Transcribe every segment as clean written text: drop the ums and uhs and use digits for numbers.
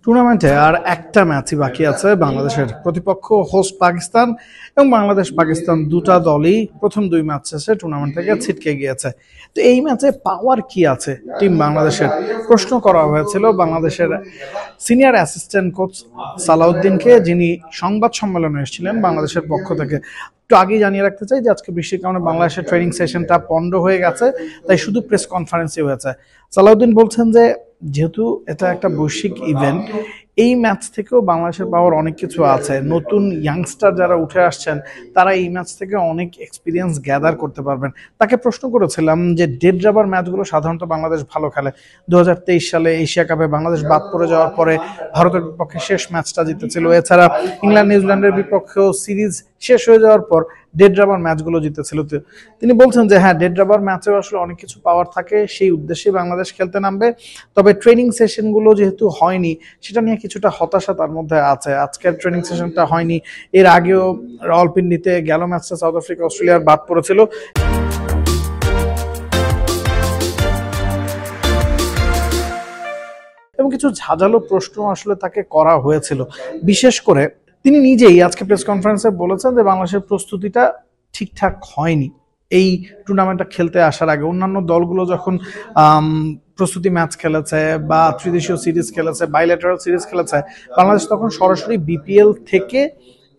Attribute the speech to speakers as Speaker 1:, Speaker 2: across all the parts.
Speaker 1: টুর্নামেন্টে আর একটা ম্যাচই বাকি আছে। বাংলাদেশের প্রতিপক্ষ হোস্ট পাকিস্তান এবং পাকিস্তান দুটা দলই প্রথম দুই ম্যাচ শেষে টুর্নামেন্ট থেকে ছিটকে গিয়েছে। তো এই ম্যাচে পাওয়ার কি আছে টিম বাংলাদেশের, প্রশ্ন করা হয়েছিল বাংলাদেশের সিনিয়র অ্যাসিস্ট্যান্ট কোচ সালাউদ্দিনকে, যিনি সংবাদ সম্মেলনে এসেছিলেন বাংলাদেশের পক্ষ থেকে। একটু আগেই জানিয়ে রাখতে চাই যে আজকে বৃষ্টির কারণে বাংলাদেশের ট্রেনিং সেশনটা পন্ড হয়ে গেছে, তাই শুধু প্রেস কনফারেন্সই হয়েছে। সালাউদ্দিন বলছেন যে যেহেতু এটা একটা বৈশ্বিক ইভেন্ট, এই ম্যাচ থেকেও বাংলাদেশের পাওয়ার অনেক কিছু আছে। নতুন ইয়াংস্টার যারা উঠে আসছেন তারা এই ম্যাচ থেকে অনেক এক্সপিরিয়েন্স গ্যাদার করতে পারবেন। তাকে প্রশ্ন করেছিলাম যে ডেড রাবার ম্যাচগুলো সাধারণত বাংলাদেশ ভালো খেলে। 2023 সালে এশিয়া কাপে বাংলাদেশ বাদ পড়ে যাওয়ার পরে ভারতের বিপক্ষে শেষ ম্যাচটা জিতেছিল। এছাড়া ইংল্যান্ড নিউজিল্যান্ডের বিপক্ষেও সিরিজ শেষ হয়ে যাওয়ার পর ডেড রাবার ম্যাচগুলো জিতেছিল। তিনি বলছেন যে হ্যাঁ, ডেড রাবার ম্যাচেও আসলে অনেক কিছু পাওয়ার থাকে, সেই উদ্দেশ্যে বাংলাদেশ খেলতে নামবে। তবে ট্রেনিং সেশনগুলো যেহেতু হয়নি, সেটা নিয়ে কিছুটা হতাশা তার মধ্যে আছে। আজকের ট্রেনিং সেশনটা হয়নি, এর আগেও রাওয়ালপিন্ডিতে গেল ম্যাচটা সাউথ আফ্রিকা অস্ট্রেলিয়ার বাদ পড়েছিল। এবং কিছু ঝাঁঝালো প্রশ্ন আসলে তাকে করা হয়েছিল। বিশেষ করে তিনি নিজেই আজকে প্রেস কনফারেন্সে বলেছেন যে বাংলাদেশের প্রস্তুতিটা ঠিকঠাক হয়নি এই টুর্নামেন্টটা খেলতে আসার আগে। অন্যান্য দলগুলো যখন প্রস্তুতি ম্যাচ খেলেছে বা ত্রিদেশীয় সিরিজ খেলেছে, বাইল্যাটারাল সিরিজ খেলেছে, বাংলাদেশ তখন সরাসরি বিপিএল থেকে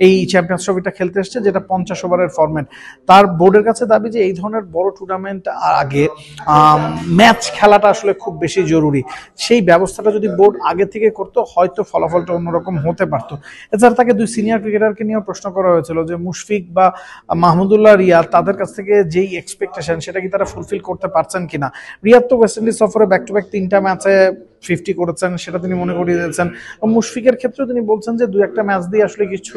Speaker 1: এই চ্যাম্পিয়ন্স ট্রফিটা খেলতে এসছে, যেটা 50 ওভারের ফরম্যাট। তার বোর্ডের কাছে দাবি যে এই ধরনের বড় টুর্নামেন্ট আগে ম্যাচ খেলাটা আসলে খুব বেশি জরুরি। সেই ব্যবস্থাটা যদি বোর্ড আগে থেকে করতো, হয়তো ফলাফলটা অন্যরকম হতে পারতো। এছাড়া তাকে দুই সিনিয়র ক্রিকেটারকে নিয়েও প্রশ্ন করা হয়েছিল যে মুশফিক বা মাহমুদুল্লাহ রিয়াদ, তাদের কাছ থেকে যেই এক্সপেকটেশন সেটা কি তারা ফুলফিল করতে পারছেন কিনা। রিয়াদ তো ওয়েস্ট ইন্ডিজ সফরে ব্যাক টু ব্যাক 3টা ম্যাচে 50 করেছেন, সেটা তিনি মনে করিয়ে দিয়েছেন। মুশফিকের ক্ষেত্রেও তিনি বলছেন যে 2-1টা ম্যাচ দিয়ে আসলে কিছু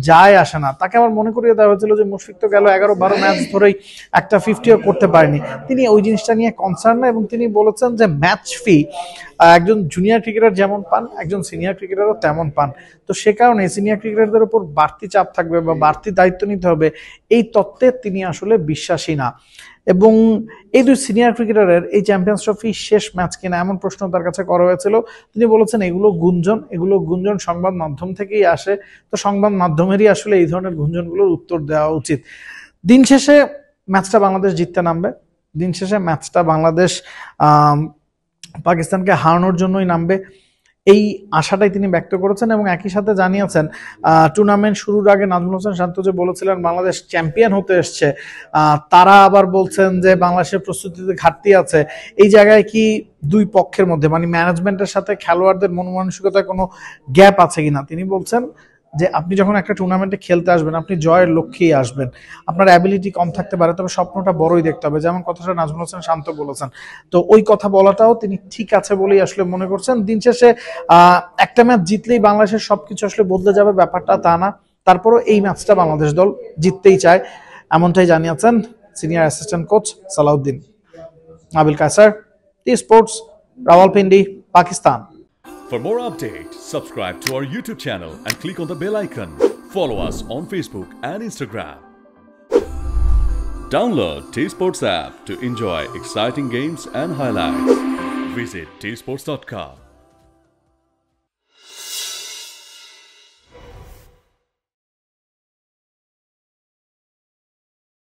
Speaker 1: যায় আসে না। তাকে আমার মনে করিয়ে দেওয়া হয়েছিল যে মুশফিক তো গেল 11-12 ম্যাচ ধরেই একটা 50ও করতে পারেনি। তিনি ওই জিনিসটা নিয়ে কনসার্ন না, এবং তিনি বলেছেন যে ম্যাচ ফি একজন জুনিয়র ক্রিকেটার যেমন পান, একজন সিনিয়র ক্রিকেটারও তেমন পান। তো সে কারণে সিনিয়র ক্রিকেটারদের উপর বাড়তি চাপ থাকবে বা বাড়তি দায়িত্ব নিতে হবে, এই তত্ত্বে তিনি আসলে বিশ্বাসী না। এবং এই দুই সিনিয়র ক্রিকেটারের এই চ্যাম্পিয়ন্স ট্রফি শেষ ম্যাচ কিনা এমন প্রশ্ন তার কাছে করা হয়েছিল। তিনি বলেছেন এগুলো গুঞ্জন সংবাদ মাধ্যম থেকেই আসে, তো সংবাদ মাধ্যমেরই আসলে এই ধরনের গুঞ্জনগুলোর উত্তর দেওয়া উচিত। দিন শেষে ম্যাচটা বাংলাদেশ জিততে নামবে, দিন শেষে ম্যাচটা বাংলাদেশ পাকিস্তানকে হারানোর জন্যই নামবে, এই আশাটাই তিনি ব্যক্ত করেছেন। এবং একই সাথে জানিয়েছেন টুর্নামেন্ট শুরুর আগে নাজমুল হোসেন শান্ত যে বলেছিলেন বাংলাদেশ চ্যাম্পিয়ন হতে এসছে, তারা আবার বলছেন যে বাংলাদেশের প্রস্তুতিতে ঘাটতি আছে। এই জায়গায় কি দুই পক্ষের মধ্যে মানে ম্যানেজমেন্টের সাথে খেলোয়াড়দের মন মানসিকতায় কোনো গ্যাপ আছে কিনা। তিনি বলছেন যে আপনি যখন একটা টুর্নামেন্টে খেলতে আসবেন, আপনি জয়ের লক্ষ্যেই আসবেন। আপনার অ্যাবিলিটি কম থাকতে পারে, তবে স্বপ্নটা বড়ই দেখতে হবে, যেমন কথাটা নাজমুল হোসেন শান্ত বলেছেন। তো ওই কথা বলাটাও তিনি ঠিক আছে বলেই আসলে মনে করছেন। দিন শেষে একটা ম্যাচ জিতলেই বাংলাদেশের সবকিছু আসলে বদলে যাবে, ব্যাপারটা তা না। তারপরও এই ম্যাচটা বাংলাদেশ দল জিততেই চায়, এমনটাই জানিয়েছেন senior assistant coach Salauddin. Nabil Kaiser, T Sports, Rawalpindi, Pakistan.
Speaker 2: For more updates, subscribe to our YouTube channel and click on the bell icon. Follow us on Facebook and Instagram. Download T-Sports app to enjoy exciting games and highlights. Visit tsports.com.